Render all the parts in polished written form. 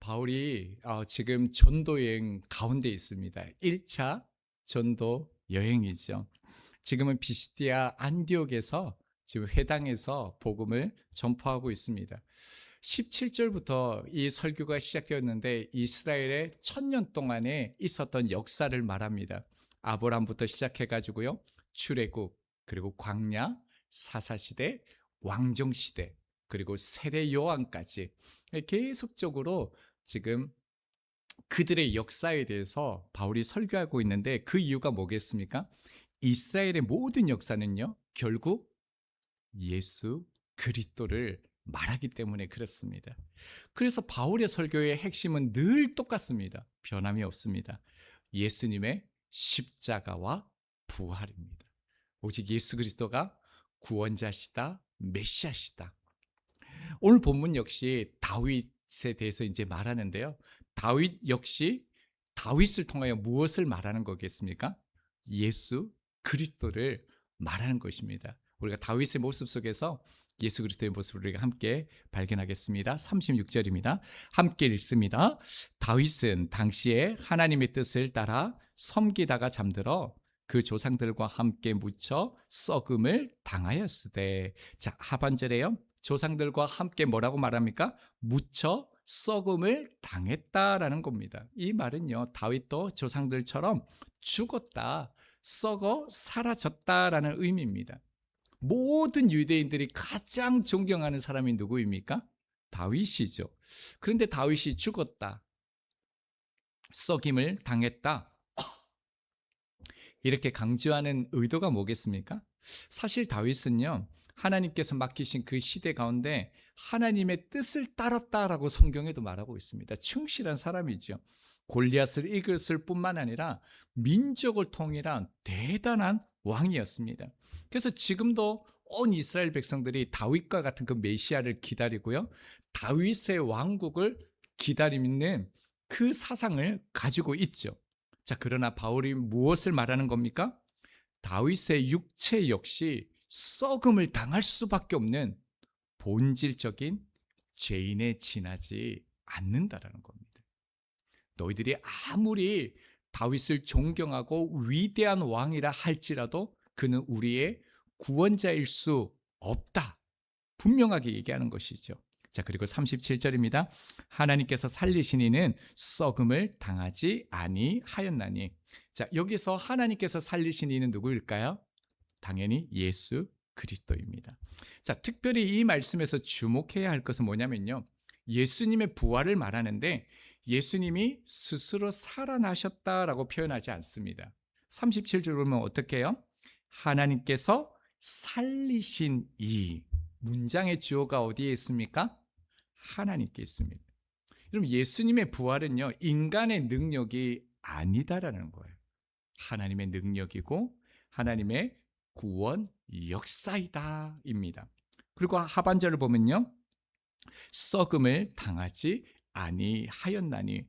바울이 지금 전도 여행 가운데 있습니다. 1차 전도 여행이죠. 지금은 비시디아 안디옥에서 지금 회당에서 복음을 전파하고 있습니다. 17절부터 이 설교가 시작되었는데 이스라엘의 1000년 동안에 있었던 역사를 말합니다. 아브라함부터 시작해가지고요. 출애굽, 그리고 광야, 사사시대, 왕정시대, 그리고 세례 요한까지 계속적으로 지금 그들의 역사에 대해서 바울이 설교하고 있는데 그 이유가 뭐겠습니까? 이스라엘의 모든 역사는요, 결국 예수 그리스도를 말하기 때문에 그렇습니다. 그래서 바울의 설교의 핵심은 늘 똑같습니다. 변함이 없습니다. 예수님의 십자가와 부활입니다. 오직 예수 그리스도가 구원자시다, 메시아시다. 오늘 본문 역시 다윗에 대해서 이제 말하는데요. 다윗 역시 다윗을 통하여 무엇을 말하는 거겠습니까? 예수 그리스도를 말하는 것입니다. 우리가 다윗의 모습 속에서 예수 그리스도의 모습을 우리가 함께 발견하겠습니다. 36절입니다. 함께 읽습니다. 다윗은 당시에 하나님의 뜻을 따라 섬기다가 잠들어 그 조상들과 함께 묻혀 썩음을 당하였으되. 자, 하반절에요. 조상들과 함께 뭐라고 말합니까? 묻혀 썩음을 당했다라는 겁니다. 이 말은요, 다윗도 조상들처럼 죽었다, 썩어 사라졌다라는 의미입니다. 모든 유대인들이 가장 존경하는 사람이 누구입니까? 다윗이죠. 그런데 다윗이 죽었다, 썩임을 당했다, 이렇게 강조하는 의도가 뭐겠습니까? 사실 다윗은요, 하나님께서 맡기신 그 시대 가운데 하나님의 뜻을 따랐다라고 성경에도 말하고 있습니다. 충실한 사람이죠. 골리앗을 이겼을 뿐만 아니라 민족을 통일한 대단한 왕이었습니다. 그래서 지금도 온 이스라엘 백성들이 다윗과 같은 그 메시아를 기다리고요, 다윗의 왕국을 기다리는 그 사상을 가지고 있죠. 자, 그러나 바울이 무엇을 말하는 겁니까? 다윗의 육체 역시 썩음을 당할 수밖에 없는 본질적인 죄인에 지나지 않는다라는 겁니다. 너희들이 아무리 다윗을 존경하고 위대한 왕이라 할지라도 그는 우리의 구원자일 수 없다, 분명하게 얘기하는 것이죠. 자, 그리고 37절입니다. 하나님께서 살리신 이는 썩음을 당하지 아니하였나니. 자, 여기서 하나님께서 살리신 이는 누구일까요? 당연히 예수 그리스도입니다. 자, 특별히 이 말씀에서 주목해야 할 것은 뭐냐면요, 예수님의 부활을 말하는데 예수님이 스스로 살아나셨다라고 표현하지 않습니다. 37절 보면 어떻게 해요? 하나님께서 살리신 이, 문장의 주어가 어디에 있습니까? 하나님께 있습니다. 여러분, 예수님의 부활은요, 인간의 능력이 아니다라는 거예요. 하나님의 능력이고 하나님의 구원 역사이다 입니다. 그리고 하반절을 보면요, 썩음을 당하지 아니하였나니.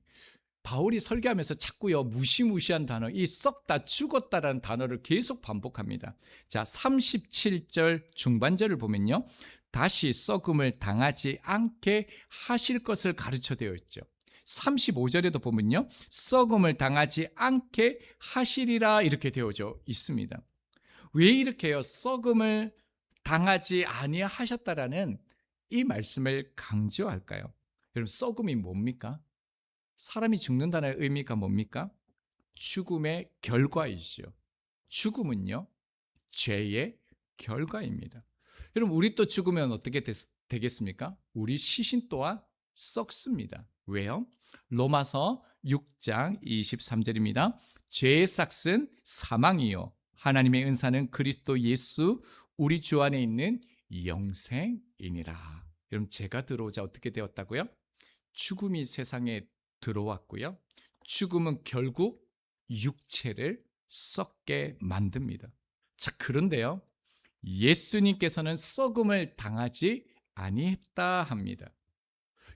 바울이 설교하면서 자꾸요, 무시무시한 단어, 이 썩다, 죽었다라는 단어를 계속 반복합니다. 자, 37절 중반절을 보면요, 다시 썩음을 당하지 않게 하실 것을 가르쳐 되어 있죠. 35절에도 보면요, 썩음을 당하지 않게 하시리라 이렇게 되어져 있습니다. 왜 이렇게요, 썩음을 당하지 아니하셨다라는 이 말씀을 강조할까요? 여러분, 썩음이 뭡니까? 사람이 죽는다는 의미가 뭡니까? 죽음의 결과이죠. 죽음은요, 죄의 결과입니다. 여러분, 우리 또 죽으면 어떻게 되겠습니까? 우리 시신 또한 썩습니다. 왜요? 로마서 6장 23절입니다. 죄의 삭은 사망이요 하나님의 은사는 그리스도 예수 우리 주 안에 있는 영생이니라. 여러분, 죄가 들어오자 어떻게 되었다고요? 죽음이 세상에 들어왔고요, 죽음은 결국 육체를 썩게 만듭니다. 자, 그런데요, 예수님께서는 썩음을 당하지 아니했다 합니다.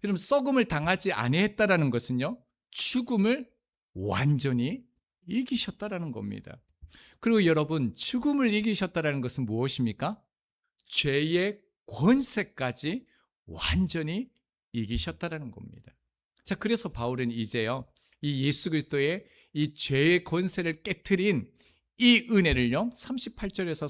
여러분, 썩음을 당하지 아니했다라는 것은요, 죽음을 완전히 이기셨다라는 겁니다. 그리고 여러분, 죽음을 이기셨다라는 것은 무엇입니까? 죄의 권세까지 완전히 이기셨다라는 겁니다. 자, 그래서 바울은 이제요, 이 예수 그리스도의 이 죄의 권세를 깨트린 이 은혜를요, 38절에서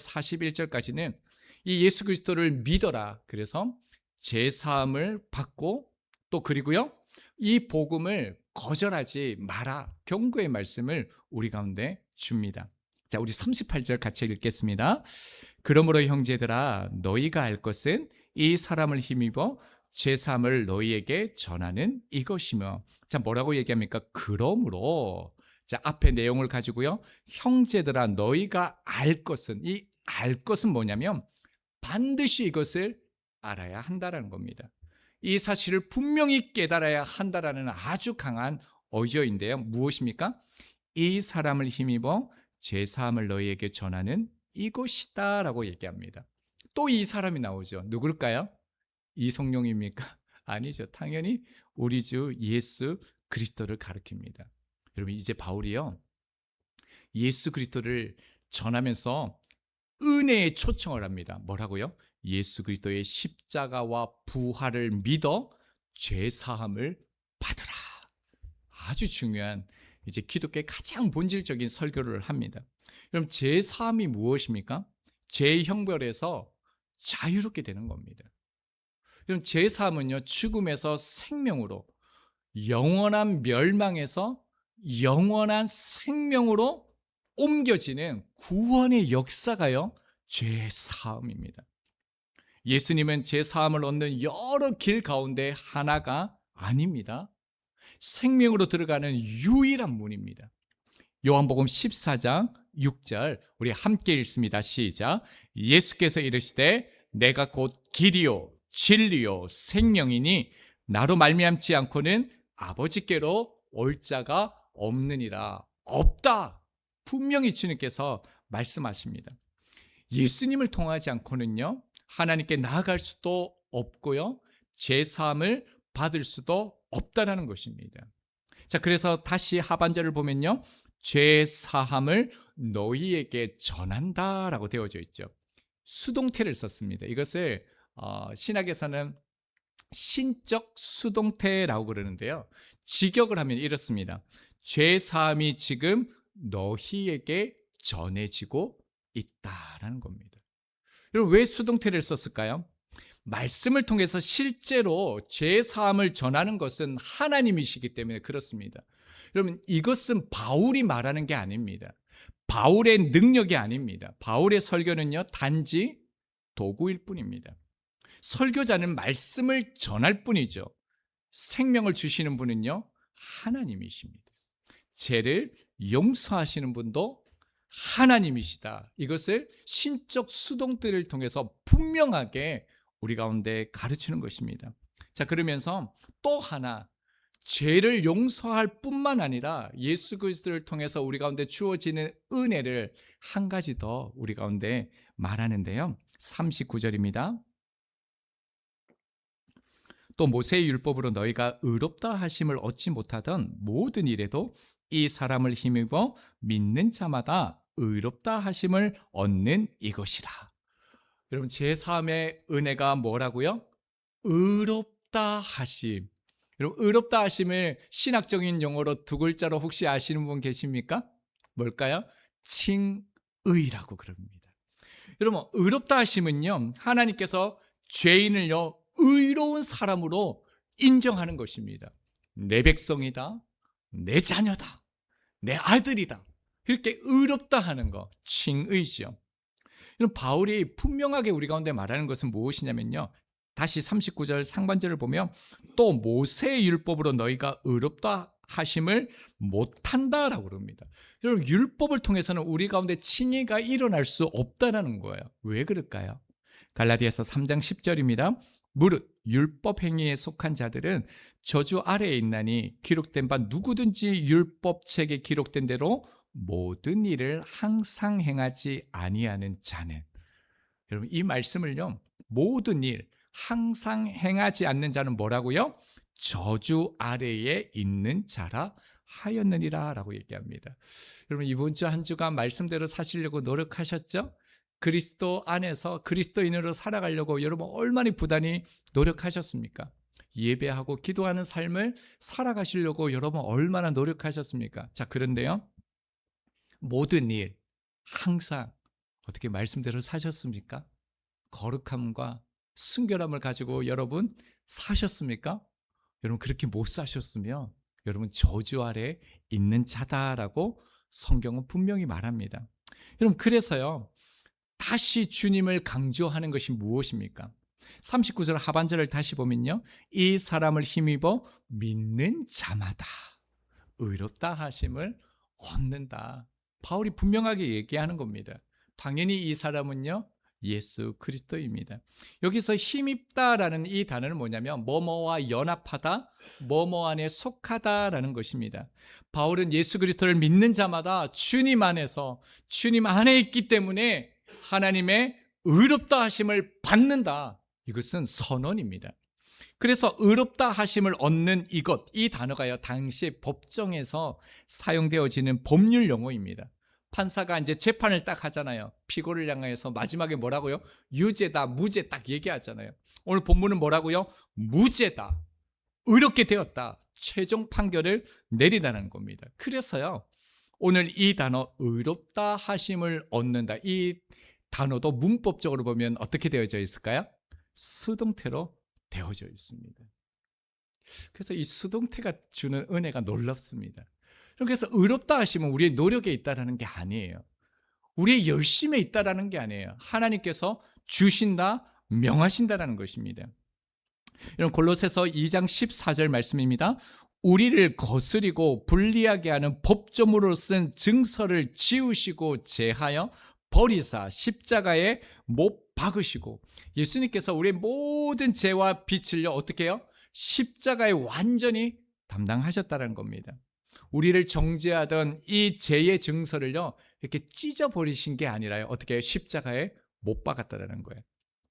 41절까지는 이 예수 그리스도를 믿어라. 그래서 죄 사함을 받고, 또 그리고요, 이 복음을 거절하지 마라. 경고의 말씀을 우리 가운데 줍니다. 자, 우리 38절 같이 읽겠습니다. 그러므로 형제들아, 너희가 알 것은 이 사람을 힘입어 죄사함을 너희에게 전하는 이것이며. 자, 뭐라고 얘기합니까? 그러므로. 자, 앞에 내용을 가지고요, 형제들아, 너희가 알 것은, 이 알 것은 뭐냐면 반드시 이것을 알아야 한다라는 겁니다. 이 사실을 분명히 깨달아야 한다라는 아주 강한 어조인데요. 무엇입니까? 이 사람을 힘입어 죄사함을 너희에게 전하는 이것이다 라고 얘기합니다. 또 이 사람이 나오죠. 누굴까요? 이성룡입니까? 아니죠. 당연히 우리 주 예수 그리스도를 가리킵니다. 여러분, 이제 바울이요, 예수 그리스도를 전하면서 은혜에 초청을 합니다. 뭐라고요? 예수 그리스도의 십자가와 부활을 믿어 죄사함을 받으라. 아주 중요한, 이제 기독교의 가장 본질적인 설교를 합니다. 그럼 죄사함이 무엇입니까? 죄의 형벌에서 자유롭게 되는 겁니다. 그럼 죄사함은요, 죽음에서 생명으로, 영원한 멸망에서 영원한 생명으로 옮겨지는 구원의 역사가요, 죄사함입니다. 예수님은 죄사함을 얻는 여러 길 가운데 하나가 아닙니다. 생명으로 들어가는 유일한 문입니다. 요한복음 14장 6절 우리 함께 읽습니다. 시작. 예수께서 이르시되 내가 곧 길이요 진리요 생명이니 나로 말미암지 않고는 아버지께로 올 자가 없느니라. 없다. 분명히 주님께서 말씀하십니다. 예수님을 통하지 않고는요, 하나님께 나아갈 수도 없고요, 죄사함을 받을 수도 없다라는 것입니다. 자, 그래서 다시 하반절을 보면요, 죄사함을 너희에게 전한다라고 되어져 있죠. 수동태를 썼습니다. 이것을 신학에서는 신적 수동태라고 그러는데요, 직역을 하면 이렇습니다. 죄사함이 지금 너희에게 전해지고 있다라는 겁니다. 여러분, 왜 수동태를 썼을까요? 말씀을 통해서 실제로 죄사함을 전하는 것은 하나님이시기 때문에 그렇습니다. 여러분, 이것은 바울이 말하는 게 아닙니다. 바울의 능력이 아닙니다. 바울의 설교는요, 단지 도구일 뿐입니다. 설교자는 말씀을 전할 뿐이죠. 생명을 주시는 분은요, 하나님이십니다. 죄를 용서하시는 분도 하나님이시다. 이것을 신적 수동태를 통해서 분명하게 우리 가운데 가르치는 것입니다. 자, 그러면서 또 하나, 죄를 용서할 뿐만 아니라 예수 그리스도를 통해서 우리 가운데 주어지는 은혜를 한 가지 더 우리 가운데 말하는데요, 39절입니다. 또 모세의 율법으로 너희가 의롭다 하심을 얻지 못하던 모든 일에도 이 사람을 힘입어 믿는 자마다 의롭다 하심을 얻는 이것이라. 여러분, 제3의 은혜가 뭐라고요? 의롭다 하심. 여러분, 의롭다 하심을 신학적인 용어로 두 글자로 혹시 아시는 분 계십니까? 뭘까요? 칭의라고 그럽니다. 여러분, 의롭다 하심은요, 하나님께서 죄인을요, 의로운 사람으로 인정하는 것입니다. 내 백성이다, 내 자녀다, 내 아들이다, 이렇게 의롭다 하는 거, 칭의죠. 여러분, 바울이 분명하게 우리 가운데 말하는 것은 무엇이냐면요, 다시 39절 상반절을 보면 또 모세의 율법으로 너희가 의롭다 하심을 못한다라고 그럽니다. 여러분, 율법을 통해서는 우리 가운데 칭의가 일어날 수 없다라는 거예요. 왜 그럴까요? 갈라디아서 3장 10절입니다. 무릇 율법 행위에 속한 자들은 저주 아래에 있나니 기록된 바 누구든지 율법책에 기록된 대로 모든 일을 항상 행하지 아니하는 자는. 여러분, 이 말씀을요, 모든 일 항상 행하지 않는 자는 뭐라고요? 저주 아래에 있는 자라 하였느니라 라고 얘기합니다. 여러분, 이번 주 한 주간 말씀대로 사시려고 노력하셨죠? 그리스도 안에서 그리스도인으로 살아가려고 여러분 얼마나 부단히 노력하셨습니까? 예배하고 기도하는 삶을 살아가시려고 여러분 얼마나 노력하셨습니까? 자, 그런데요, 모든 일 항상 어떻게 말씀대로 사셨습니까? 거룩함과 순결함을 가지고 여러분 사셨습니까? 여러분 그렇게 못 사셨으면 여러분 저주 아래 있는 자다라고 성경은 분명히 말합니다. 여러분 그래서요, 다시 주님을 강조하는 것이 무엇입니까? 39절 하반절을 다시 보면요, 이 사람을 힘입어 믿는 자마다 의롭다 하심을 얻는다. 바울이 분명하게 얘기하는 겁니다. 당연히 이 사람은요, 예수 그리스도입니다. 여기서 힘입다라는 이 단어는 뭐냐면 뭐뭐와 연합하다, 뭐뭐 안에 속하다라는 것입니다. 바울은 예수 그리스도를 믿는 자마다 주님 안에서 주님 안에 있기 때문에 하나님의 의롭다 하심을 받는다. 이것은 선언입니다. 그래서 의롭다 하심을 얻는 이것, 이 단어가요, 당시 법정에서 사용되어지는 법률 용어입니다. 판사가 이제 재판을 딱 하잖아요. 피고를 향해서 마지막에 뭐라고요? 유죄다, 무죄 딱 얘기하잖아요. 오늘 본문은 뭐라고요? 무죄다, 의롭게 되었다, 최종 판결을 내리라는 겁니다. 그래서요, 오늘 이 단어 의롭다 하심을 얻는다, 이 단어도 문법적으로 보면 어떻게 되어져 있을까요? 수동태로 되어져 있습니다. 그래서 이 수동태가 주는 은혜가 놀랍습니다. 그래서 의롭다 하시면 우리의 노력에 있다라는 게 아니에요. 우리의 열심에 있다라는 게 아니에요. 하나님께서 주신다, 명하신다라는 것입니다. 여러분 골로새서 2장 14절 말씀입니다. 우리를 거스리고 불리하게 하는 법조문으로 쓴 증서를 지우시고 제하여 버리사 십자가에 못 박으시고, 예수님께서 우리의 모든 죄와 빚을요 어떻게 해요? 십자가에 완전히 담당하셨다는 겁니다. 우리를 정죄하던 이 죄의 증서를요 이렇게 찢어버리신 게 아니라요 어떻게 해요? 십자가에 못 박았다는 거예요.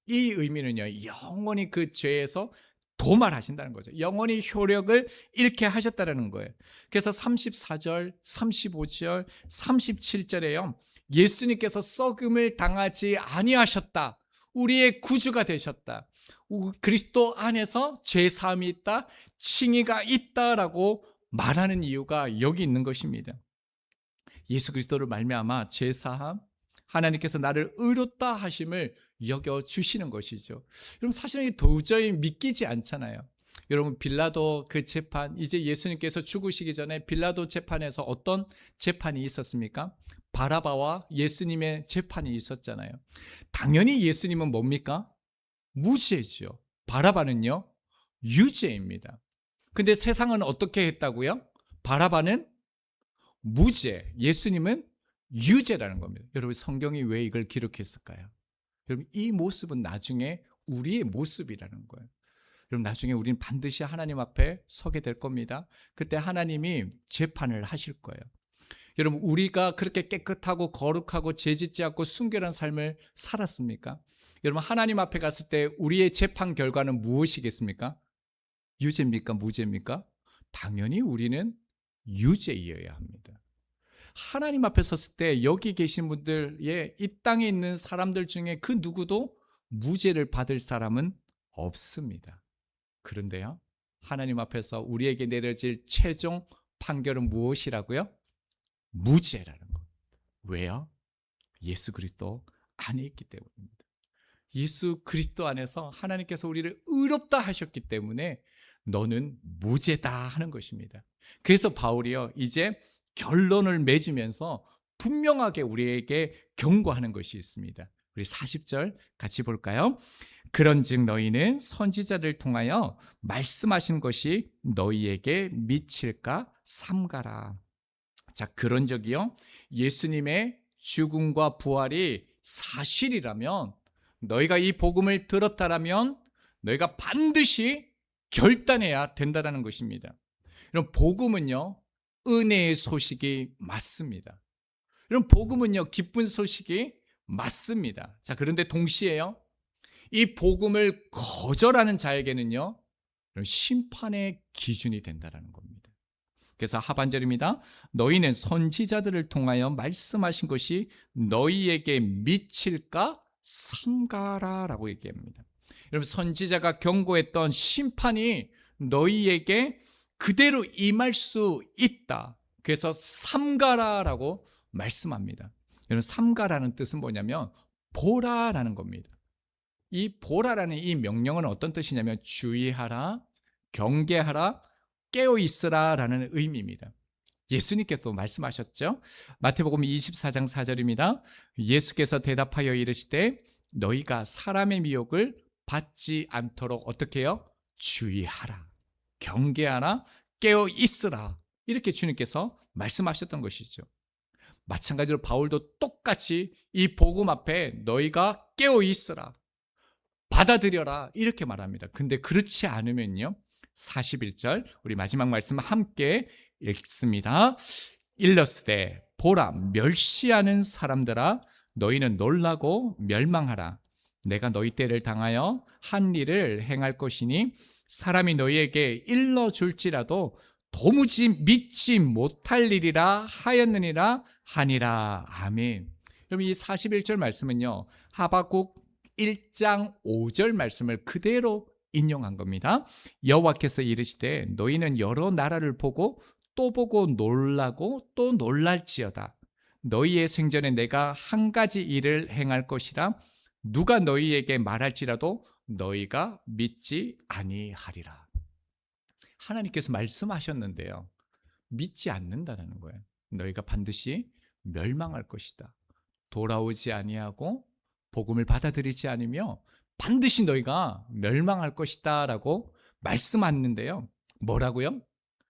이 의미는요, 영원히 그 죄에서 도말하신다는 거죠. 영원히 효력을 잃게 하셨다는 거예요. 그래서 34절, 35절, 37절에요 예수님께서 썩음을 당하지 아니하셨다, 우리의 구주가 되셨다, 그리스도 안에서 죄사함이 있다, 칭의가 있다라고 말하는 이유가 여기 있는 것입니다. 예수 그리스도를 말미암아 죄사함, 하나님께서 나를 의롭다 하심을 여겨주시는 것이죠. 여러분 사실은 도저히 믿기지 않잖아요. 여러분 빌라도 그 재판, 이제 예수님께서 죽으시기 전에 빌라도 재판에서 어떤 재판이 있었습니까? 바라바와 예수님의 재판이 있었잖아요. 당연히 예수님은 뭡니까? 무죄죠. 바라바는요 유죄입니다. 근데 세상은 어떻게 했다고요? 바라바는 무죄, 예수님은 유죄라는 겁니다. 여러분 성경이 왜 이걸 기록했을까요? 여러분 이 모습은 나중에 우리의 모습이라는 거예요. 여러분 나중에 우리는 반드시 하나님 앞에 서게 될 겁니다. 그때 하나님이 재판을 하실 거예요. 여러분 우리가 그렇게 깨끗하고 거룩하고 죄짓지 않고 순결한 삶을 살았습니까? 여러분 하나님 앞에 갔을 때 우리의 재판 결과는 무엇이겠습니까? 유죄입니까? 무죄입니까? 당연히 우리는 유죄이어야 합니다. 하나님 앞에 섰을 때 여기 계신 분들의 이 땅에 있는 사람들 중에 그 누구도 무죄를 받을 사람은 없습니다. 그런데요, 하나님 앞에서 우리에게 내려질 최종 판결은 무엇이라고요? 무죄라는 것. 왜요? 예수 그리스도 안에 있기 때문입니다. 예수 그리스도 안에서 하나님께서 우리를 의롭다 하셨기 때문에 너는 무죄다 하는 것입니다. 그래서 바울이요 이제 결론을 맺으면서 분명하게 우리에게 경고하는 것이 있습니다. 우리 40절 같이 볼까요? 그런즉 너희는 선지자를 통하여 말씀하신 것이 너희에게 미칠까 삼가라. 자, 그런 적이요 예수님의 죽음과 부활이 사실이라면, 너희가 이 복음을 들었다라면 너희가 반드시 결단해야 된다는 것입니다. 여러분 복음은요 은혜의 소식이 맞습니다. 여러분 복음은요 기쁜 소식이 맞습니다. 자, 그런데 동시에요 이 복음을 거절하는 자에게는요 심판의 기준이 된다는 겁니다. 그래서 하반절입니다. 너희는 선지자들을 통하여 말씀하신 것이 너희에게 미칠까 삼가라 라고 얘기합니다. 여러분, 선지자가 경고했던 심판이 너희에게 그대로 임할 수 있다. 그래서 삼가라라고 말씀합니다. 여러분, 삼가라는 뜻은 뭐냐면 보라라는 겁니다. 이 보라라는 이 명령은 어떤 뜻이냐면 주의하라, 경계하라, 깨어 있으라라는 의미입니다. 예수님께서 말씀하셨죠. 마태복음 24장 4절입니다. 예수께서 대답하여 이르시되 너희가 사람의 미혹을 받지 않도록 어떻게 해요? 주의하라, 경계하라, 깨어 있으라. 이렇게 주님께서 말씀하셨던 것이죠. 마찬가지로 바울도 똑같이 이 복음 앞에 너희가 깨어 있으라, 받아들여라 이렇게 말합니다. 근데 그렇지 않으면요, 41절 우리 마지막 말씀 함께 읽습니다. 일러스되 보라, 멸시하는 사람들아, 너희는 놀라고 멸망하라. 내가 너희 때를 당하여 한 일을 행할 것이니 사람이 너희에게 일러줄지라도 도무지 믿지 못할 일이라 하였느니라 하니라. 아멘. 그럼 이 41절 말씀은요, 하박국 1장 5절 말씀을 그대로 인용한 겁니다. 여호와께서 이르시되 너희는 여러 나라를 보고 또 보고 놀라고 또 놀랄지어다. 너희의 생전에 내가 한 가지 일을 행할 것이라 누가 너희에게 말할지라도 너희가 믿지 아니하리라. 하나님께서 말씀하셨는데요, 믿지 않는다는 거예요. 너희가 반드시 멸망할 것이다. 돌아오지 아니하고 복음을 받아들이지 않으며 반드시 너희가 멸망할 것이다 라고 말씀하는데요, 뭐라고요?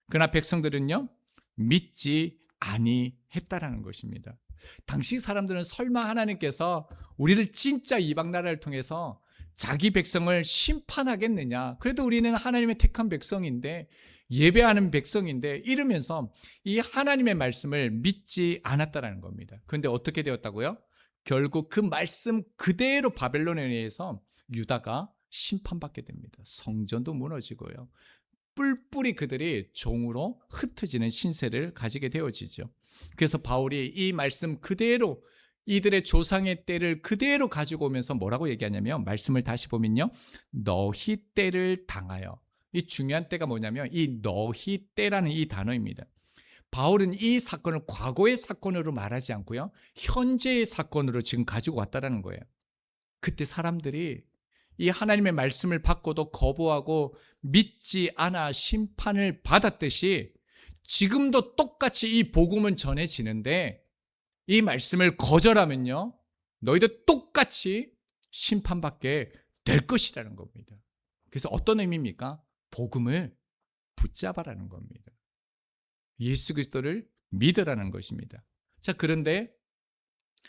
그러나 백성들은요, 믿지 아니했다라는 것입니다. 당시 사람들은 설마 하나님께서 우리를 진짜 이방 나라를 통해서 자기 백성을 심판하겠느냐, 그래도 우리는 하나님의 택한 백성인데, 예배하는 백성인데 이러면서 이 하나님의 말씀을 믿지 않았다라는 겁니다. 그런데 어떻게 되었다고요? 결국 그 말씀 그대로 바벨론에 의해서 유다가 심판받게 됩니다. 성전도 무너지고요, 뿔뿔이 그들이 종으로 흩어지는 신세를 가지게 되어지죠. 그래서 바울이 이 말씀 그대로, 이들의 조상의 때를 그대로 가지고 오면서 뭐라고 얘기하냐면, 말씀을 다시 보면요, 너희 때를 당하여. 이 중요한 때가 뭐냐면 이 너희 때라는 이 단어입니다. 바울은 이 사건을 과거의 사건으로 말하지 않고요, 현재의 사건으로 지금 가지고 왔다는 거예요. 그때 사람들이 이 하나님의 말씀을 받고도 거부하고 믿지 않아 심판을 받았듯이 지금도 똑같이 이 복음은 전해지는데 이 말씀을 거절하면요, 너희도 똑같이 심판받게 될 것이라는 겁니다. 그래서 어떤 의미입니까? 복음을 붙잡아라는 겁니다. 예수 그리스도를 믿으라는 것입니다. 자, 그런데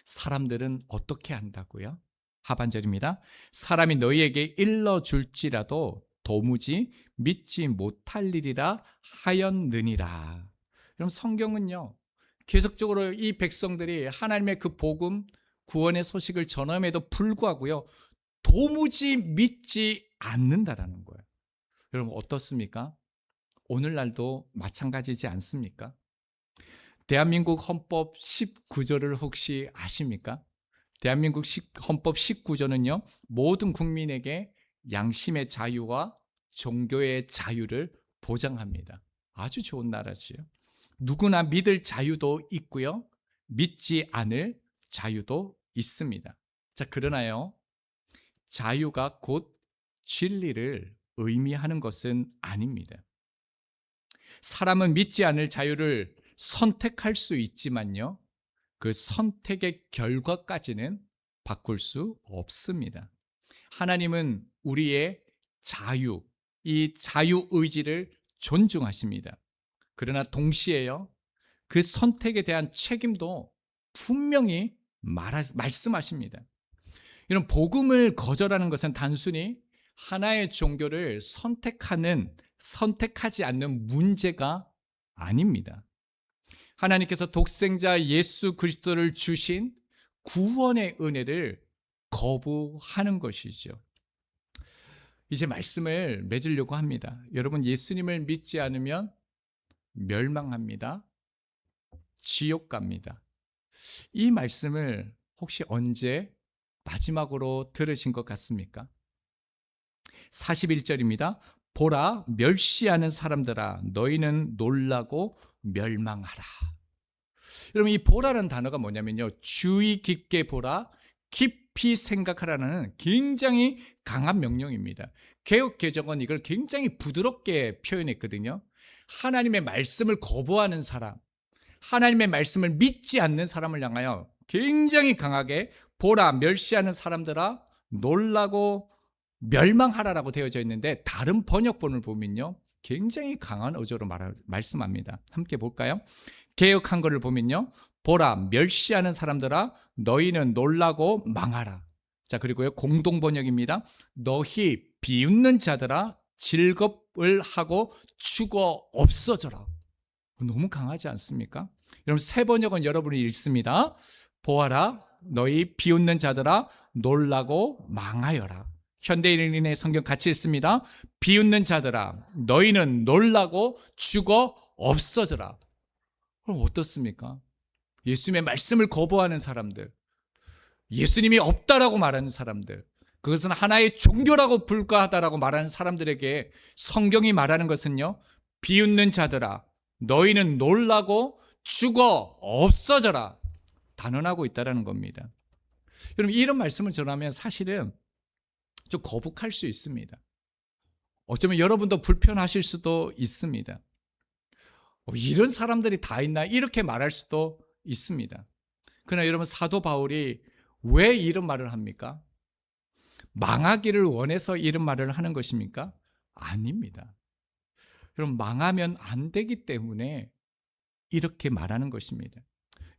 사람들은 어떻게 한다고요? 하반절입니다. 사람이 너희에게 일러줄지라도 도무지 믿지 못할 일이라 하였느니라. 그럼 성경은요, 계속적으로 이 백성들이 하나님의 그 복음, 구원의 소식을 전함에도 불구하고요, 도무지 믿지 않는다라는 거예요. 여러분 어떻습니까? 오늘날도 마찬가지지 않습니까? 대한민국 헌법 19조를 혹시 아십니까? 대한민국 헌법 19조는요, 모든 국민에게 양심의 자유와 종교의 자유를 보장합니다. 아주 좋은 나라지요. 누구나 믿을 자유도 있고요, 믿지 않을 자유도 있습니다. 자, 그러나요, 자유가 곧 진리를 의미하는 것은 아닙니다. 사람은 믿지 않을 자유를 선택할 수 있지만요, 그 선택의 결과까지는 바꿀 수 없습니다. 하나님은 우리의 자유, 이 자유의지를 존중하십니다. 그러나 동시에요, 그 선택에 대한 책임도 분명히 말씀하십니다. 이런 복음을 거절하는 것은 단순히 하나의 종교를 선택하지 않는 문제가 아닙니다. 하나님께서 독생자 예수 그리스도를 주신 구원의 은혜를 거부하는 것이죠. 이제 말씀을 맺으려고 합니다. 여러분, 예수님을 믿지 않으면 멸망합니다. 지옥 갑니다. 이 말씀을 혹시 언제 마지막으로 들으신 것 같습니까? 41절입니다. 보라, 멸시하는 사람들아, 너희는 놀라고 멸망하라. 여러분, 이 보라라는 단어가 뭐냐면요, 주의 깊게 보라, 깊이 생각하라는 굉장히 강한 명령입니다. 개역 개정은 이걸 굉장히 부드럽게 표현했거든요. 하나님의 말씀을 거부하는 사람, 하나님의 말씀을 믿지 않는 사람을 향하여 굉장히 강하게 보라, 멸시하는 사람들아, 놀라고 멸망하라라고 되어져 있는데, 다른 번역본을 보면요, 굉장히 강한 어조로 말씀합니다. 함께 볼까요? 개역 한글을 보면요, 보라, 멸시하는 사람들아, 너희는 놀라고 망하라. 자, 그리고요, 공동 번역입니다. 너희 비웃는 자들아, 즐겁을 하고 죽어 없어져라. 너무 강하지 않습니까? 여러분, 새 번역은 여러분이 읽습니다. 보아라, 너희 비웃는 자들아, 놀라고 망하여라. 현대인의 성경 같이 읽습니다. 비웃는 자들아, 너희는 놀라고 죽어 없어져라. 그럼 어떻습니까? 예수님의 말씀을 거부하는 사람들, 예수님이 없다라고 말하는 사람들, 그것은 하나의 종교라고 불과하다라고 말하는 사람들에게 성경이 말하는 것은요, 비웃는 자들아, 너희는 놀라고 죽어 없어져라, 단언하고 있다는 겁니다. 여러분, 이런 말씀을 전하면 사실은 좀 거북할 수 있습니다. 어쩌면 여러분도 불편하실 수도 있습니다. 이런 사람들이 다 있나, 이렇게 말할 수도 있습니다. 그러나 여러분, 사도 바울이 왜 이런 말을 합니까? 망하기를 원해서 이런 말을 하는 것입니까? 아닙니다. 여러분, 망하면 안 되기 때문에 이렇게 말하는 것입니다.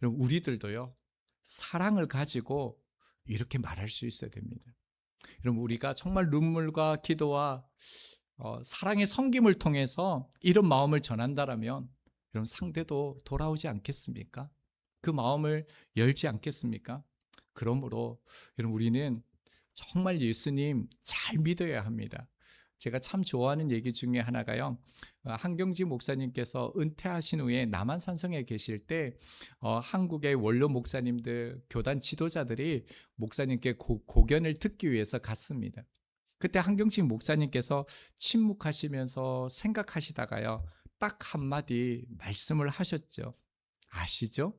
여러분, 우리들도요, 사랑을 가지고 이렇게 말할 수 있어야 됩니다. 여러분, 우리가 정말 눈물과 기도와 사랑의 섬김을 통해서 이런 마음을 전한다라면 여러분, 상대도 돌아오지 않겠습니까? 그 마음을 열지 않겠습니까? 그러므로 여러분, 우리는 정말 예수님 잘 믿어야 합니다. 제가 참 좋아하는 얘기 중에 하나가요, 한경지 목사님께서 은퇴하신 후에 남한산성에 계실 때 한국의 원로 목사님들, 교단 지도자들이 목사님께 고견을 듣기 위해서 갔습니다. 그때 한경지 목사님께서 침묵하시면서 생각하시다가요, 딱 한마디 말씀을 하셨죠. 아시죠?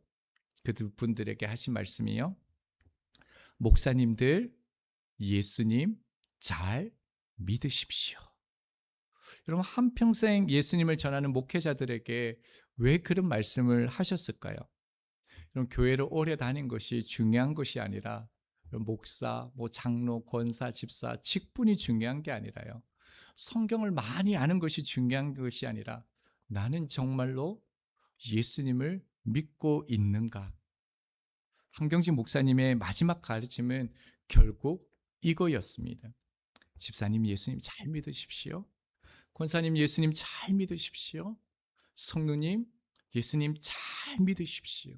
그분들에게 하신 말씀이요, 목사님들 예수님 잘 믿으십시오. 여러분, 한평생 예수님을 전하는 목회자들에게 왜 그런 말씀을 하셨을까요? 여러분, 교회를 오래 다닌 것이 중요한 것이 아니라, 목사, 장로, 권사, 집사, 직분이 중요한 게 아니라요, 성경을 많이 아는 것이 중요한 것이 아니라, 나는 정말로 예수님을 믿고 있는가? 한경진 목사님의 마지막 가르침은 결국 이거였습니다. 집사님 예수님 잘 믿으십시오. 권사님 예수님 잘 믿으십시오. 성도님 예수님 잘 믿으십시오.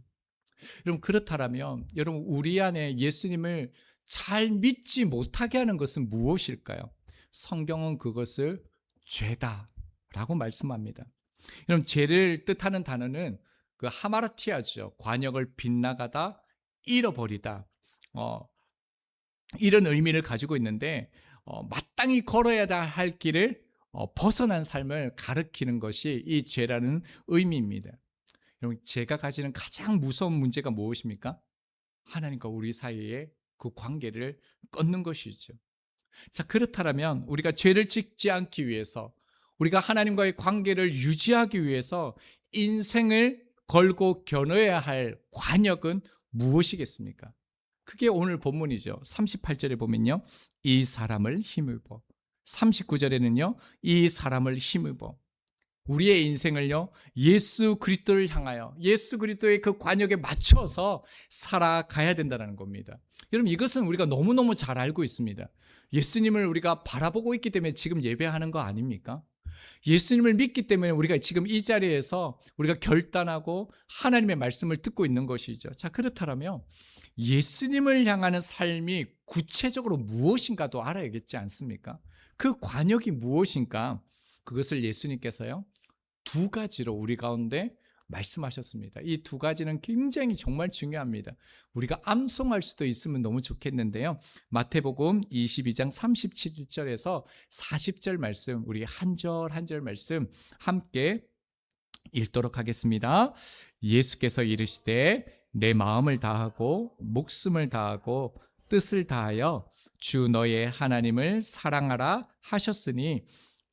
여러분, 그렇다면 여러분, 우리 안에 예수님을 잘 믿지 못하게 하는 것은 무엇일까요? 성경은 그것을 죄다라고 말씀합니다. 여러분, 죄를 뜻하는 단어는 그 하마르티아죠. 관역을 빗나가다, 잃어버리다, 이런 의미를 가지고 있는데, 마땅히 걸어야 할 길을 벗어난 삶을 가리키는 것이 이 죄라는 의미입니다. 여러분, 죄가 가지는 가장 무서운 문제가 무엇입니까? 하나님과 우리 사이에 그 관계를 끊는 것이죠. 자, 그렇다면 우리가 죄를 짓지 않기 위해서, 우리가 하나님과의 관계를 유지하기 위해서 인생을 걸고 겨눠야 할 관역은 무엇이겠습니까? 그게 오늘 본문이죠. 38절에 보면요, 이 사람을 힘입어. 39절에는요, 이 사람을 힘입어. 우리의 인생을요, 예수 그리스도를 향하여, 예수 그리스도의 그 관역에 맞춰서 살아가야 된다는 겁니다. 여러분, 이것은 우리가 너무너무 잘 알고 있습니다. 예수님을 우리가 바라보고 있기 때문에 지금 예배하는 거 아닙니까? 예수님을 믿기 때문에 우리가 지금 이 자리에서 우리가 결단하고 하나님의 말씀을 듣고 있는 것이죠. 자, 그렇다면 예수님을 향하는 삶이 구체적으로 무엇인가도 알아야겠지 않습니까? 그 관역이 무엇인가? 그것을 예수님께서요, 두 가지로 우리 가운데 말씀하셨습니다. 이 두 가지는 굉장히 정말 중요합니다. 우리가 암송할 수도 있으면 너무 좋겠는데요. 마태복음 22장 37절에서 40절 말씀, 우리 한 절 한 절 말씀 함께 읽도록 하겠습니다. 예수께서 이르시되 내 마음을 다하고 목숨을 다하고 뜻을 다하여 주 너의 하나님을 사랑하라 하셨으니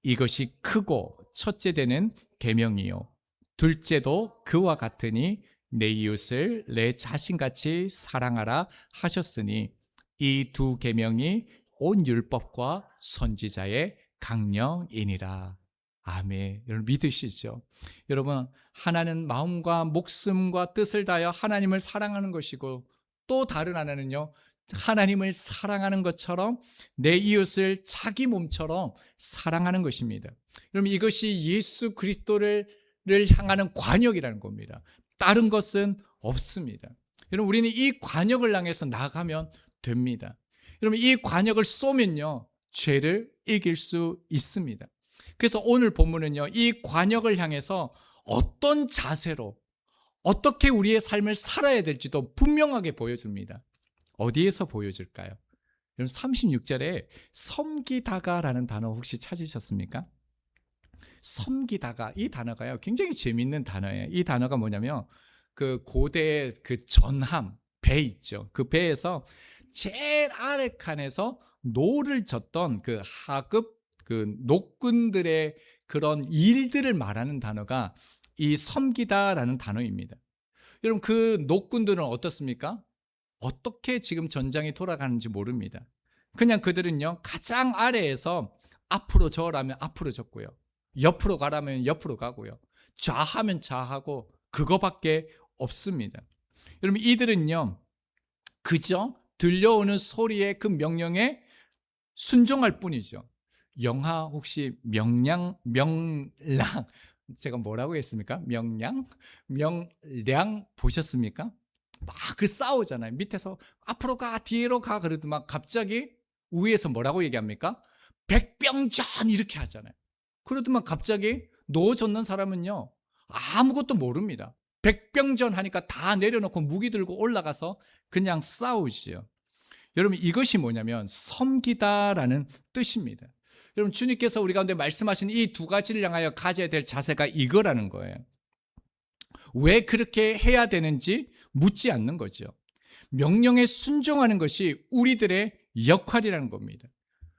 이것이 크고 첫째 되는 계명이요 둘째도 그와 같으니 내 이웃을 내 자신같이 사랑하라 하셨으니 이 두 계명이 온 율법과 선지자의 강령이니라. 아멘. 여러분 믿으시죠? 여러분, 하나는 마음과 목숨과 뜻을 다하여 하나님을 사랑하는 것이고, 또 다른 하나는요, 하나님을 사랑하는 것처럼 내 이웃을 자기 몸처럼 사랑하는 것입니다. 여러분, 이것이 예수 그리스도를 향하는 관역이라는 겁니다. 다른 것은 없습니다. 여러분, 우리는 이 관역을 향해서 나가면 됩니다. 여러분, 이 관역을 쏘면요, 죄를 이길 수 있습니다. 그래서 오늘 본문은요, 이 관역을 향해서 어떤 자세로 어떻게 우리의 삶을 살아야 될지도 분명하게 보여줍니다. 어디에서 보여줄까요? 여러분 36절에 섬기다가라는 단어 혹시 찾으셨습니까? 섬기다가, 이 단어가요 굉장히 재밌는 단어예요. 이 단어가 뭐냐면 그 고대 그 전함, 배 있죠. 그 배에서 제일 아래 칸에서 노를 젓던 그 하급 그 노군들의 그런 일들을 말하는 단어가 이 섬기다라는 단어입니다. 여러분, 그 노군들은 어떻습니까? 어떻게 지금 전장이 돌아가는지 모릅니다. 그냥 그들은요, 가장 아래에서 앞으로 저라면 앞으로 졌고요, 옆으로 가라면 옆으로 가고요, 좌하면 좌하고, 그거밖에 없습니다. 여러분, 이들은요, 그저 들려오는 소리의 그 명령에 순종할 뿐이죠. 영화 혹시 명량 제가 뭐라고 했습니까? 명량 보셨습니까? 막 그 싸우잖아요. 밑에서 앞으로 가 뒤로 가 그러더만 갑자기 위에서 뭐라고 얘기합니까? 백병전 이렇게 하잖아요. 그러더만 갑자기 놓아줬는 사람은요, 아무것도 모릅니다. 백병전 하니까 다 내려놓고 무기 들고 올라가서 그냥 싸우지요. 여러분, 이것이 뭐냐면 섬기다라는 뜻입니다. 여러분, 주님께서 우리 가운데 말씀하신 이 두 가지를 향하여 가져야 될 자세가 이거라는 거예요. 왜 그렇게 해야 되는지 묻지 않는 거죠. 명령에 순종하는 것이 우리들의 역할이라는 겁니다.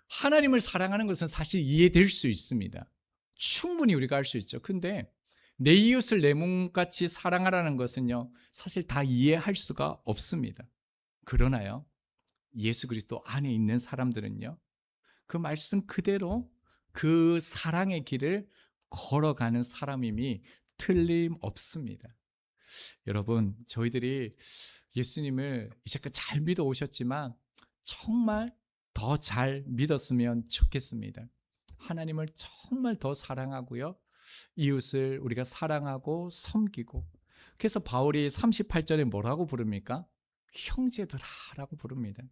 하나님을 사랑하는 것은 사실 이해될 수 있습니다. 충분히 우리가 할 수 있죠. 근데 내 이웃을 내 몸같이 사랑하라는 것은요, 사실 다 이해할 수가 없습니다. 그러나요, 예수 그리스도 안에 있는 사람들은요, 그 말씀 그대로 그 사랑의 길을 걸어가는 사람임이 틀림없습니다. 여러분, 저희들이 예수님을 이제껏 잘 믿어 오셨지만 정말 더 잘 믿었으면 좋겠습니다. 하나님을 정말 더 사랑하고요, 이웃을 우리가 사랑하고 섬기고. 그래서 바울이 38절에 뭐라고 부릅니까? 형제들아라고 부릅니다.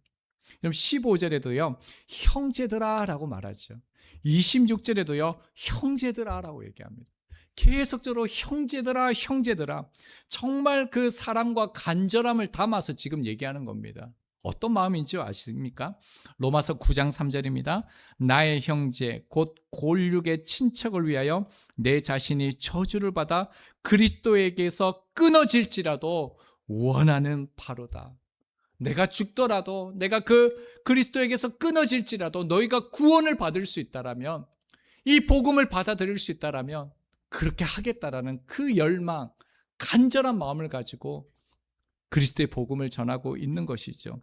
그럼 15절에도요 형제들아라고 말하죠. 26절에도요 형제들아라고 얘기합니다. 계속적으로 형제들아 형제들아, 정말 그 사랑과 간절함을 담아서 지금 얘기하는 겁니다. 어떤 마음인지 아십니까? 로마서 9장 3절입니다. 나의 형제 곧 골육의 친척을 위하여 내 자신이 저주를 받아 그리스도에게서 끊어질지라도 원하는 바로다. 내가 죽더라도, 내가 그 그리스도에게서 끊어질지라도 너희가 구원을 받을 수 있다라면, 이 복음을 받아들일 수 있다라면 그렇게 하겠다라는 그 열망, 간절한 마음을 가지고 그리스도의 복음을 전하고 있는 것이죠.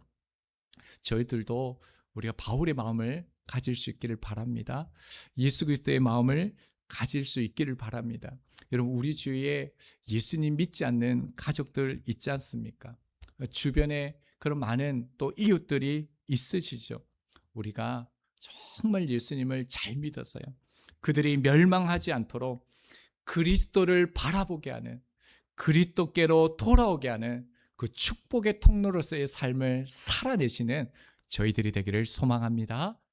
저희들도 우리가 바울의 마음을 가질 수 있기를 바랍니다. 예수 그리스도의 마음을 가질 수 있기를 바랍니다. 여러분, 우리 주위에 예수님 믿지 않는 가족들 있지 않습니까? 주변에 그런 많은 또 이웃들이 있으시죠. 우리가 정말 예수님을 잘 믿었어요. 그들이 멸망하지 않도록 그리스도를 바라보게 하는, 그리스도께로 돌아오게 하는 그 축복의 통로로서의 삶을 살아내시는 저희들이 되기를 소망합니다.